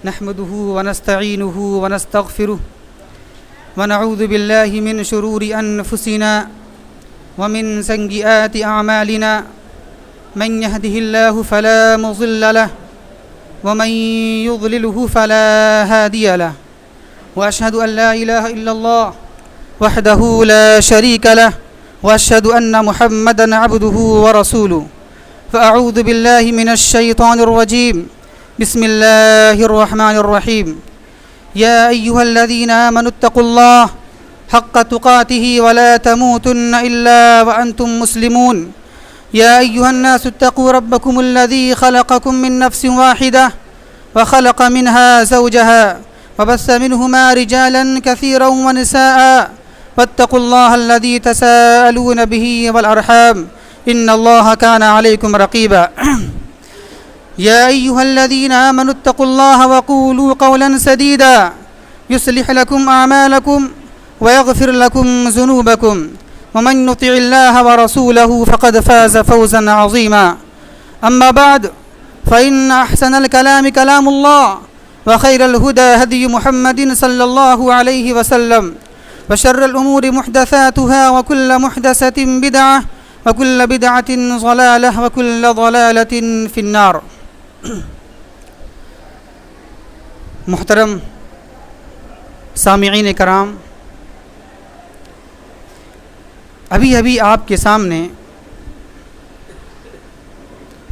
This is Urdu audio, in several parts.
نحمده ونستعينه ونستغفره ونعوذ بالله من شرور أنفسنا ومن سيئات أعمالنا من يهده الله فلا مضل له ومن يضلله فلا هادي له وأشهد أن لا إله إلا الله وحده لا شريك له وأشهد أن محمدا عبده ورسوله فأعوذ بالله من الشيطان الرجيم بسم الله الرحمن الرحيم يا أيها الذين آمنوا اتقوا الله حق تقاته ولا تموتن إلا وأنتم مسلمون يا أيها الناس اتقوا ربكم الذي خلقكم من نفس واحدة وخلق منها زوجها وبث منهما رجالا كثيرا ونساء واتقوا الله الذي تساءلون به والأرحام إن الله كان عليكم رقيبا يا أيها الذين آمنوا اتقوا الله وقولوا قولا سديدا يصلح لكم أعمالكم ويغفر لكم ذنوبكم ومن يطع الله ورسوله فقد فاز فوزا عظيما أما بعد فإن أحسن الكلام كلام الله وخير الهدى هدي محمد صلى الله عليه وسلم وشر الأمور محدثاتها وكل محدثة بدعة وكل بدعة ضلالة وكل ضلالة في النار. محترم سامعین کرام، ابھی آپ کے سامنے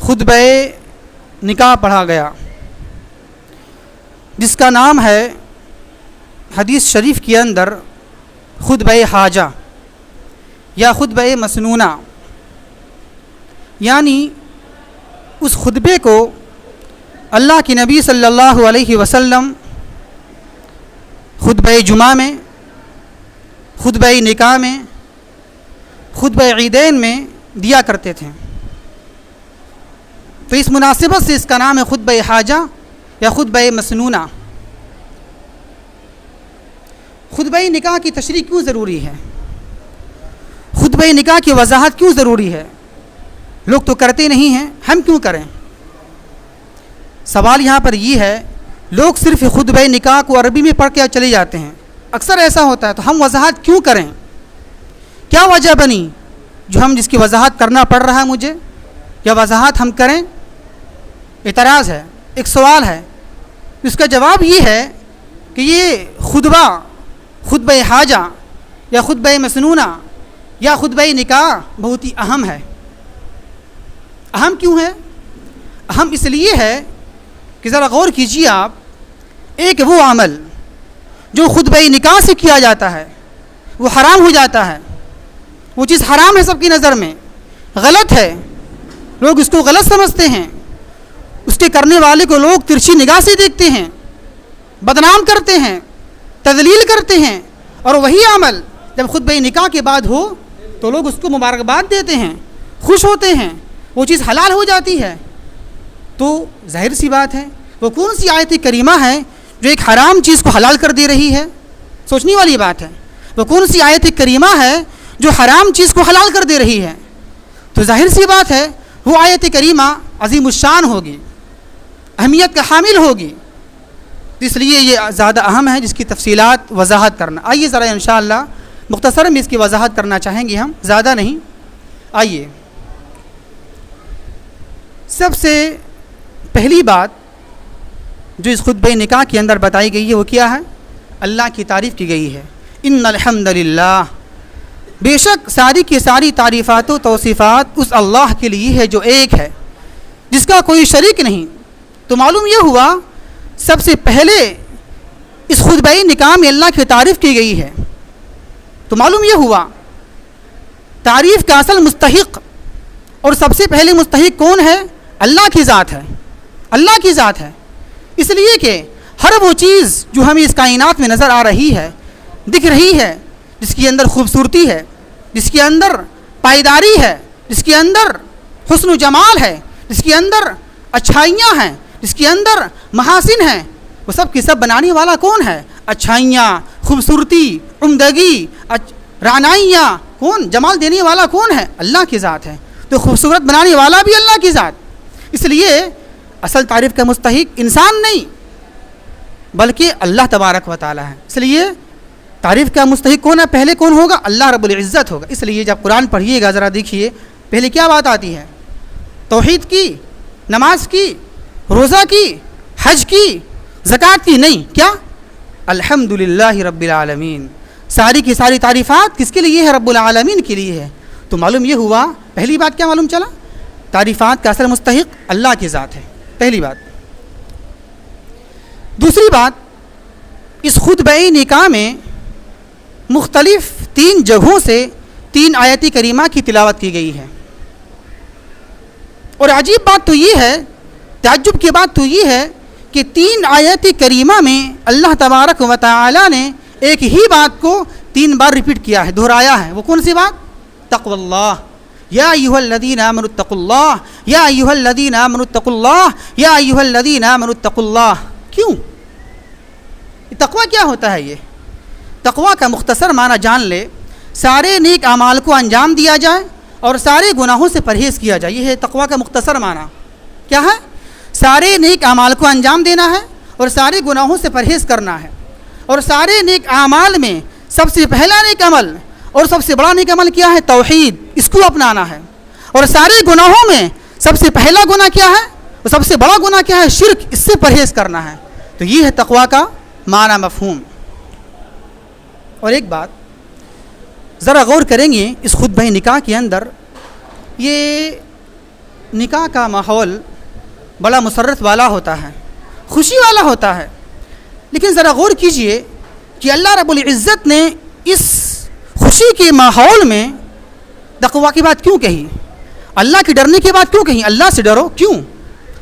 خطبہ نکاح پڑھا گیا، جس کا نام ہے حدیث شریف کے اندر خطبہ حاجہ یا خطبہ مسنونہ، یعنی اس خطبے کو اللہ کے نبی صلی اللہ علیہ وسلم خطبہ جمعہ میں، خطبہ نکاح میں، خطبہ عیدین میں دیا کرتے تھے. تو اس مناسبت سے اس کا نام ہے خطبہ حاجہ یا خطبہ مسنونہ. خطبہ نکاح کی تشریح کیوں ضروری ہے؟ خطبہ نکاح کی وضاحت کیوں ضروری ہے؟ لوگ تو کرتے نہیں ہیں، ہم کیوں کریں؟ سوال یہاں پر یہ ہے، لوگ صرف خطبہ نکاح کو عربی میں پڑھ کے چلے جاتے ہیں. اکثر ایسا ہوتا ہے، تو ہم وضاحت کیوں کریں؟ کیا وجہ بنی جو جس کی وضاحت کرنا پڑ رہا ہے مجھے، یا وضاحت ہم کریں؟ اعتراض ہے، ایک سوال ہے. اس کا جواب یہ ہے کہ یہ خطبہ حاجہ یا خطبہ مسنونہ یا خطبہ نکاح بہت ہی اہم ہے. اہم کیوں ہے؟ اہم اس لیے ہے کہ ذرا غور کیجیے آپ، ایک وہ عمل جو خطبہ نکاح سے کیا جاتا ہے وہ حرام ہو جاتا ہے. وہ چیز حرام ہے، سب کی نظر میں غلط ہے، لوگ اس کو غلط سمجھتے ہیں، اس کے کرنے والے کو لوگ ترچھی نگاہ سے دیکھتے ہیں، بدنام کرتے ہیں، تذلیل کرتے ہیں. اور وہی عمل جب خطبہ نکاح کے بعد ہو تو لوگ اس کو مبارکباد دیتے ہیں، خوش ہوتے ہیں، وہ چیز حلال ہو جاتی ہے. تو ظاہر سی بات ہے، وہ کون سی آیت کریمہ ہے جو ایک حرام چیز کو حلال کر دے رہی ہے؟ سوچنے والی بات ہے. وہ کون سی آیت کریمہ ہے جو حرام چیز کو حلال کر دے رہی ہے؟ تو ظاہر سی بات ہے وہ آیت کریمہ عظیم الشان ہوگی، اہمیت کا حامل ہوگی. اس لیے یہ زیادہ اہم ہے جس کی تفصیلات وضاحت کرنا. آئیے ذرا انشاءاللہ مختصر میں اس کی وضاحت کرنا چاہیں گے ہم، زیادہ نہیں. آئیے، سب سے پہلی بات جو اس خطبہ نکاح کے اندر بتائی گئی ہے وہ کیا ہے؟ اللہ کی تعریف کی گئی ہے. ان الحمدللہ، بے شک ساری کی ساری تعریفات و توصیفات اس اللہ کے لیے ہے جو ایک ہے، جس کا کوئی شریک نہیں. تو معلوم یہ ہوا سب سے پہلے اس خطبہ نکاح میں اللہ کی تعریف کی گئی ہے. تو معلوم یہ ہوا تعریف کا اصل مستحق اور سب سے پہلے مستحق کون ہے؟ اللہ کی ذات ہے. اللہ کی ذات ہے، اس لیے کہ ہر وہ چیز جو ہمیں اس کائنات میں نظر آ رہی ہے، دکھ رہی ہے، جس کے اندر خوبصورتی ہے، جس کے اندر پائیداری ہے، جس کے اندر حسن و جمال ہے، جس کے اندر اچھائیاں ہیں، جس کے اندر محاسن ہیں، وہ سب کی سب بنانے والا کون ہے؟ اچھائیاں، خوبصورتی، عمدگی، رعنائیاں کون جمال دینے والا کون ہے؟ اللہ کی ذات ہے. تو خوبصورت بنانے والا بھی اللہ کی ذات. اس لیے اصل تعریف کا مستحق انسان نہیں، بلکہ اللہ تبارک و تعالی ہے. اس لیے تعریف کا مستحق کون ہے؟ پہلے کون ہوگا؟ اللہ رب العزت ہوگا. اس لیے جب قرآن پڑھیے گا ذرا دیکھیے پہلے کیا بات آتی ہے؟ توحید کی، نماز کی، روزہ کی، حج کی، زکوٰۃ کی نہیں. کیا؟ الحمدللہ رب العالمین. ساری کی ساری تعریفات کس کے لیے ہے؟ رب العالمین کے لیے ہے. تو معلوم یہ ہوا، پہلی بات کیا معلوم چلا؟ تعریفات کا اصل مستحق اللہ کی ذات ہے، پہلی بات. دوسری بات، اس خطبہ نکاح میں مختلف 3 جگہوں سے 3 آیت کریمہ کی تلاوت کی گئی ہے. اور عجیب بات تو یہ ہے، تعجب کی بات تو یہ ہے کہ 3 آیت کریمہ میں اللہ تبارک و تعالی نے ایک ہی بات کو 3 بار ریپیٹ کیا ہے، دہرایا ہے. وہ کون سی بات؟ تقوی اللہ. یا ایھا الذین آمنوا اتقوا اللہ، یا ایھا الذین آمنوا اتقوا اللہ، یا ایھا الذین آمنوا اتقوا اللہ. کیوں؟ تقوی کیا ہوتا ہے؟ یہ تقوی کا مختصر معنی جان لے، سارے نیک اعمال کو انجام دیا جائے اور سارے گناہوں سے پرہیز کیا جائے. یہ ہے تقوی کا مختصر معنی. کیا ہے؟ سارے نیک اعمال کو انجام دینا ہے اور سارے گناہوں سے پرہیز کرنا ہے. اور سارے نیک اعمال میں سب سے پہلا نیک عمل اور سب سے بڑا نیک عمل کیا ہے؟ توحید. اس کو اپنانا ہے. اور سارے گناہوں میں سب سے پہلا گناہ کیا ہے اور سب سے بڑا گناہ کیا ہے؟ شرک. اس سے پرہیز کرنا ہے. تو یہ ہے تقوی کا معنی، مفہوم. اور ایک بات ذرا غور کریں گے اس خطبہ نکاح کے اندر، یہ نکاح کا ماحول بڑا مسرت والا ہوتا ہے، خوشی والا ہوتا ہے. لیکن ذرا غور کیجئے کہ اللہ رب العزت نے اس خوشی کے ماحول میں تقوی کی بات کیوں کہی؟ اللہ کے ڈرنے کی بات کیوں کہی؟ اللہ سے ڈرو. کیوں؟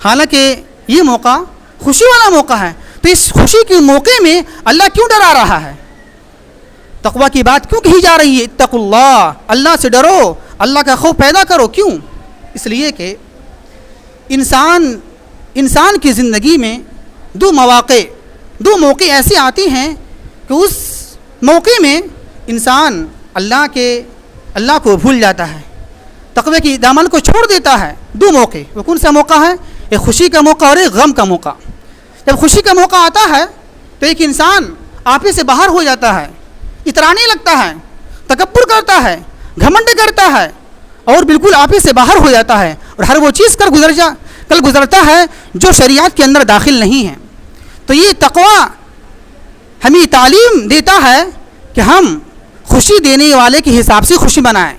حالانکہ یہ موقع خوشی والا موقع ہے. تو اس خوشی کے موقع میں اللہ کیوں ڈرا رہا ہے؟ تقوی کی بات کیوں کہی جا رہی ہے؟ اتقوا اللہ، اللہ سے ڈرو، اللہ کا خوف پیدا کرو. کیوں؟ اس لیے کہ انسان کی زندگی میں 2 موقع ایسے آتے ہیں کہ اس موقع میں انسان اللہ کو بھول جاتا ہے، تقوی کی دامن کو چھوڑ دیتا ہے. 2 موقع. وہ کون سا موقع ہے؟ ایک خوشی کا موقع اور ایک غم کا موقع. جب خوشی کا موقع آتا ہے تو ایک انسان آپے سے باہر ہو جاتا ہے، اترانے لگتا ہے، تکبر کرتا ہے، گھمنڈ کرتا ہے اور بالکل آپے سے باہر ہو جاتا ہے اور ہر وہ چیز کل گزرتا ہے جو شریعت کے اندر داخل نہیں ہے. تو یہ تقوی ہمیں تعلیم دیتا ہے کہ ہم خوشی دینے والے کے حساب سے خوشی منائیں.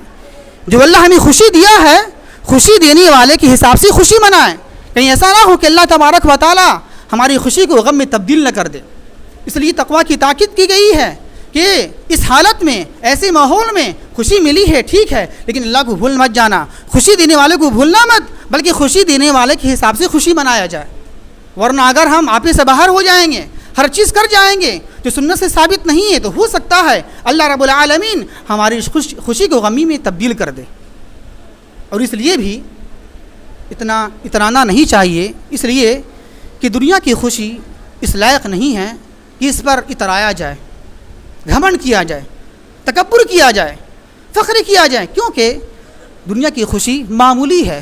جو اللہ ہمیں خوشی دیا ہے، خوشی دینے والے کے حساب سے خوشی منائیں. کہیں ایسا نہ ہو کہ اللہ تبارک و تعالی ہماری خوشی کو غم میں تبدیل نہ کر دے. اس لیے تقوی کی تاکید کی گئی ہے کہ اس حالت میں، ایسے ماحول میں خوشی ملی ہے ٹھیک ہے، لیکن اللہ کو بھول مت جانا. خوشی دینے والے کو بھولنا مت، بلکہ خوشی دینے والے کے حساب سے خوشی منایا جائے. ورنہ اگر ہم آپے سے باہر ہو جائیں گے، ہر چیز کر جائیں گے جو سنت سے ثابت نہیں ہے، تو ہو سکتا ہے اللہ رب العالمین ہماری خوشی کو غمی میں تبدیل کر دے. اور اس لیے بھی اترانا نہیں چاہیے، اس لیے کہ دنیا کی خوشی اس لائق نہیں ہے کہ اس پر اترایا جائے، گھمنڈ کیا جائے، تکبر کیا جائے، فخر کیا جائے. کیونکہ دنیا کی خوشی معمولی ہے،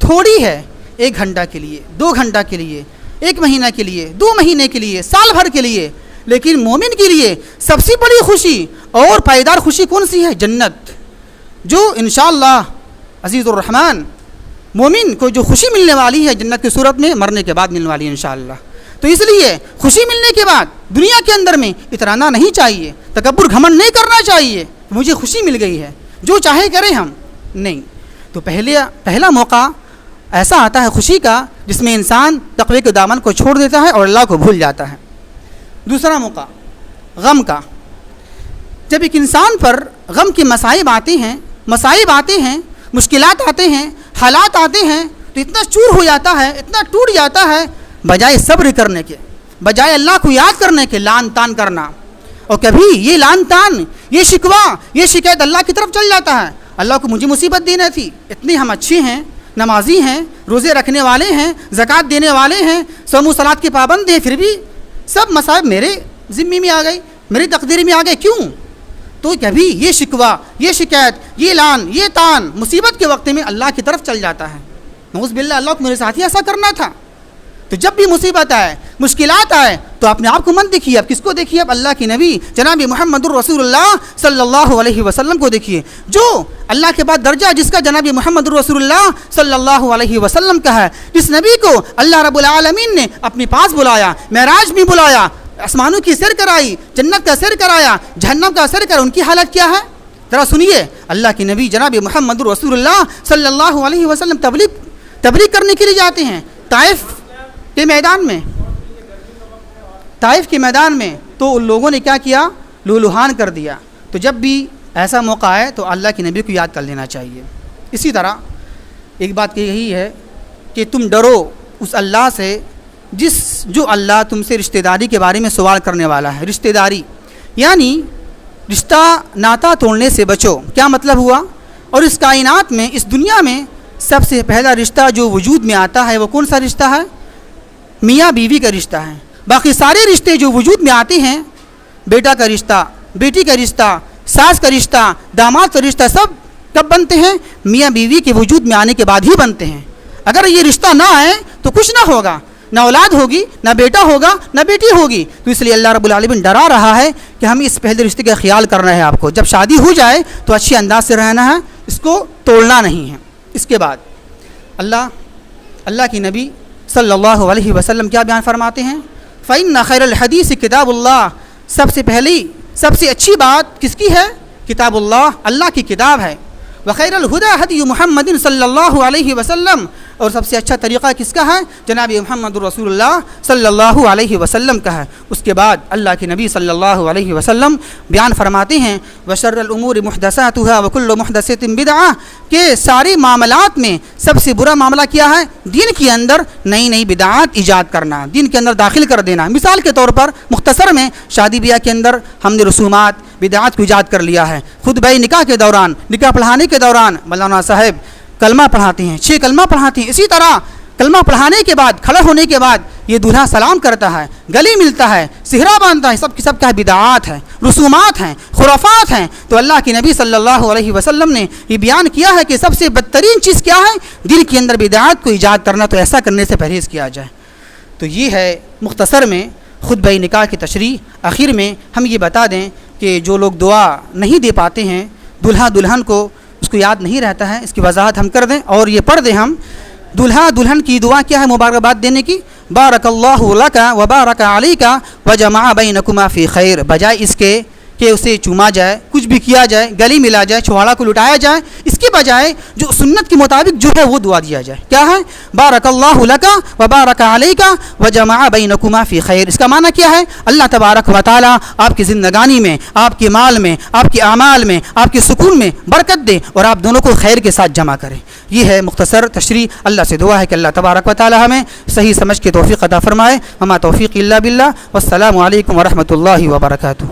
تھوڑی ہے. 1 گھنٹہ کے لیے، 2 گھنٹہ کے لیے، 1 مہینہ کے لیے، 2 مہینے کے لیے، سال بھر کے لیے. لیکن مومن کے لیے سب سے بڑی خوشی اور پائیدار خوشی کون سی ہے؟ جنت. جو انشاءاللہ عزیز الرحمن مومن کو جو خوشی ملنے والی ہے جنت کی صورت میں، مرنے کے بعد ملنے والی ہے انشاءاللہ. تو اس لیے خوشی ملنے کے بعد دنیا کے اندر میں اترانا نہیں چاہیے، تکبر گھمنڈ نہیں کرنا چاہیے. مجھے خوشی مل گئی ہے، جو چاہے کریں ہم نہیں. تو پہلا موقع ایسا آتا ہے خوشی کا جس میں انسان تقوی کے دامن کو چھوڑ دیتا ہے اور اللہ کو بھول جاتا ہے. دوسرا موقع غم کا. جب ایک انسان پر غم کے مصائب آتے ہیں، مشکلات آتے ہیں، حالات آتے ہیں، تو اتنا چور ہو جاتا ہے، اتنا ٹوٹ جاتا ہے، بجائے صبر کرنے کے، بجائے اللہ کو یاد کرنے کے لان تان کرنا. اور کبھی یہ لان تان، یہ شکوہ، یہ شکایت اللہ کی طرف چل جاتا ہے. اللہ کو مجھے مصیبت دینا تھی، اتنے ہم اچھے ہیں، نمازی ہیں، روزے رکھنے والے ہیں، زکوٰۃ دینے والے ہیں، صوم و صلات کے پابند ہیں، پھر بھی سب مصائب میرے ذمے میں آ گئی، میری تقدیر میں آ گئے. کیوں؟ تو کبھی یہ شکوہ، یہ شکایت، یہ لان، یہ تان مصیبت کے وقت میں اللہ کی طرف چل جاتا ہے. نعوذ باللہ، اللہ کو میرے ساتھ ہی ایسا کرنا تھا، تو جب بھی مصیبت آئے، مشکلات آئے تو اپنے آپ کو مت دیکھیے، اب کس کو دیکھیے؟ اب اللہ کے نبی جناب محمد الرسول اللہ صلی اللہ علیہ وسلم کو دیکھیے، جو اللہ کے بعد درجہ جس کا جناب محمد الرسول اللہ صلی اللہ علیہ وسلم کا ہے، جس نبی کو اللہ رب العالمین نے اپنے پاس بلایا، معراج میں بلایا، آسمانوں کی سیر کرائی، جنت کا سیر کرایا، جہنم کا سیر کرایا، ان کی حالت کیا ہے؟ ذرا سنیے، اللہ کے نبی جناب محمد الرسول اللہ صلی اللہ علیہ وسلم تبلیغ کرنے کے لیے جاتے ہیں طائف کے میدان میں، تو ان لوگوں نے کیا کیا؟ لولوہان کر دیا۔ تو جب بھی ایسا موقع آئے تو اللہ کے نبی کو یاد کر لینا چاہیے۔ اسی طرح ایک بات یہی ہے کہ تم ڈرو اس اللہ سے جو اللہ تم سے رشتہ داری کے بارے میں سوال کرنے والا ہے۔ رشتہ داری یعنی رشتہ ناتا توڑنے سے بچو۔ کیا مطلب ہوا؟ اور اس کائنات میں، اس دنیا میں سب سے پہلا رشتہ جو وجود میں آتا ہے وہ کون سا رشتہ ہے؟ میاں بیوی کا رشتہ ہے۔ باقی سارے رشتے جو وجود میں آتے ہیں، بیٹا کا رشتہ، بیٹی کا رشتہ، ساس کا رشتہ، داماد کا رشتہ، سب کب بنتے ہیں؟ میاں بیوی کے وجود میں آنے کے بعد ہی بنتے ہیں۔ اگر یہ رشتہ نہ آئے تو کچھ نہ ہوگا، نہ اولاد ہوگی، نہ بیٹا ہوگا، نہ بیٹی ہوگی۔ تو اس لیے اللہ رب العالمین ڈرا رہا ہے کہ ہمیں اس پہلے رشتے کا خیال کرنا ہے۔ آپ کو جب شادی ہو جائے تو اچھے انداز سے رہنا ہے، اس کو توڑنا نہیں ہے۔ اس کے بعد اللہ کی نبی صلی اللہ علیہ وسلم کیا بیان فرماتے ہیں؟ فَإِنَّ خَيْرَ الْحَدِيثِ کتاب اللہ۔ سب سے پہلی، سب سے اچھی بات کس کی ہے؟ کتاب اللہ کی کتاب ہے۔ وَخَيْرَ الْهُدَى هَدْيُ مُحَمَّدٍ صلی اللہ علیہ وسلم۔ اور سب سے اچھا طریقہ کس کا ہے؟ جناب محمد رسول اللہ صلی اللہ علیہ وسلم کا ہے۔ اس کے بعد اللہ کے نبی صلی اللہ علیہ وسلم بیان فرماتے ہیں وَشَرَّ الْأُمُورِ مُحْدَثَاتُهَا وَكُلُّ مُحْدَثَةٍ بِدْعَةٍ، کہ سارے معاملات میں سب سے برا معاملہ کیا ہے؟ دین کے اندر نئی بدعات ایجاد کرنا، دین کے اندر داخل کر دینا۔ مثال کے طور پر مختصر میں شادی بیاہ کے اندر ہم نے رسومات بدعات کو ایجاد کر لیا ہے۔ خطبہ نکاح کے دوران، نکاح پڑھانے کے دوران مولانا صاحب کلمہ پڑھاتے ہیں، 6 کلمہ پڑھاتے ہیں۔ اسی طرح کلمہ پڑھانے کے بعد، کھڑا ہونے کے بعد یہ دولہا سلام کرتا ہے، گلی ملتا ہے، صحرا باندھتا ہے، سب کی سب کیا بدعات ہیں، رسومات ہیں، خرافات ہیں۔ تو اللہ کے نبی صلی اللہ علیہ وسلم نے یہ بیان کیا ہے کہ سب سے بدترین چیز کیا ہے؟ دل کے اندر بدعات کو ایجاد کرنا۔ تو ایسا کرنے سے پرہیز کیا جائے۔ تو یہ ہے مختصر میں خطبہ نکاح کی تشریح۔ آخر میں ہم یہ بتا دیں کہ جو لوگ دعا نہیں دے پاتے ہیں، دلہا دلہن کو اس کو یاد نہیں رہتا ہے، اس کی وضاحت ہم کر دیں اور یہ پڑھ دیں ہم۔ دلہا دلہن کی دعا کیا ہے مبارکباد دینے کی؟ بارک اللہ لک و بارک علیک و جمع بینکما فی خیر، بجائے اس کے کہ اسے چوما جائے، کچھ بھی کیا جائے، گلی ملا جائے، چھوڑا کو لٹایا جائے، اس کے بجائے جو سنت کے مطابق جو ہے وہ دعا دیا جائے۔ کیا ہے؟ بارک اللہ لک و بارک علیک و جمع بینکما فی خیر۔ اس کا معنی کیا ہے؟ اللہ تبارک و تعالی آپ کی زندگانی میں، آپ کے مال میں، آپ کے اعمال میں، آپ کے سکون میں برکت دے اور آپ دونوں کو خیر کے ساتھ جمع کرے۔ یہ ہے مختصر تشریح۔ اللہ سے دعا ہے کہ اللہ تبارک و تعالی ہمیں صحیح سمجھ کے توفیق عطا فرمائے۔ وما توفیق الا باللہ، والسلام علیکم ورحمۃ اللہ وبرکاتہ۔